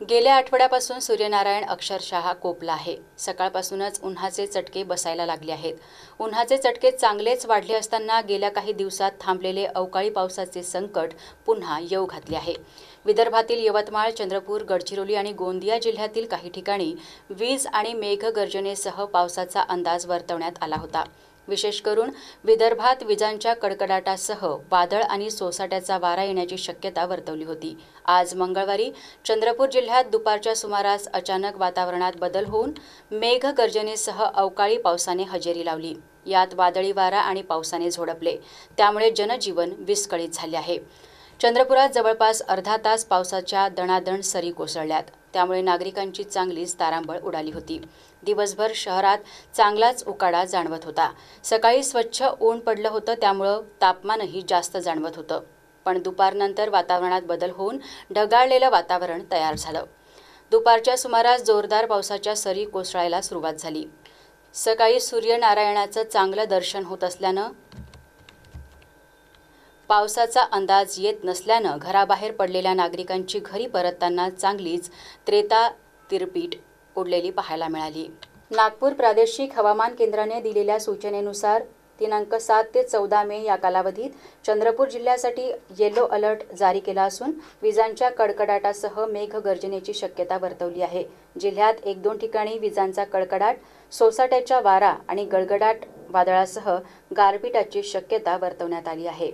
गेल्या आठवड्यापासून सूर्यनारायण अक्षरशः कोपला आहे। सकाळपासूनच उन्हाचे चटके बसायला लागले आहेत। उन्हाचे चटके चांगलेच वाढले असताना गेल्या काही दिवसात थांबलेले अवकाळी पावसाचे संकट पुन्हा येऊ घातले आहे। विदर्भातील यवतमाळ, चंद्रपूर, गडचिरोली आणि गोंदिया जिल्ह्यातील काही ठिकाणी वीज आणि मेघगर्जनेसह पावसाचा अंदाज वर्तवण्यात आला होता। विशेष करून विदर्भात विजांच्या कडकडाटासह वादळ आणि सोसाट्याचा वारा येण्याची शक्यता वर्तवली होती। आज मंगळवारी चंद्रपूर जिल्ह्यात दुपारच्या सुमारास अचानक वातावरणात बदल होऊन मेघगर्जनेसह अवकाळी पावसाने हजेरी लावली। यात वादळी वारा आणि पावसाने झोडपले, त्यामुळे जनजीवन विस्कळीत झाले आहे। चंद्रपुरात जवळपास अर्धा तास पावसाच्या दणादण सरी कोसळल्यात, त्यामुळे नागरिकांची चांगलीच तारांबळ उडाली होती। दिवसभर शहरात चांगलाच उकाडा जाणवत होता। सकाळी स्वच्छ ऊन पडलं होतं, त्यामुळे तापमानही जास्त जाणवत होतं। पण दुपारनंतर वातावरणात बदल होऊन ढगाळलेलं वातावरण तयार झालं। दुपारच्या सुमारास जोरदार पावसाच्या सरी कोसळायला सुरुवात झाली। सकाळी सूर्यनारायणाचं चांगलं दर्शन होत असल्यानं पावसाचा अंदाज येत नसल्यानं घराबाहेर पडलेल्या नागरिकांची घरी परतताना चांगलीच तिरपीट उडलेली पाहायला मिळाली। नागपूर प्रादेशिक हवामान केंद्राने दिलेल्या सूचनेनुसार दिनांक 7 ते 14 मे या कालावधीत चंद्रपूर जिल्ह्यासाठी येलो अलर्ट जारी केला असून विजांच्या कडकडाटासह मेघगर्जनेची शक्यता वर्तवली आहे। जिल्ह्यात 1-2 ठिकाणी विजांचा कडकडाट, सोसाट्याचा वारा आणि गडगडाट वादळासह गारपिटाची शक्यता वर्तवण्यात आली आहे।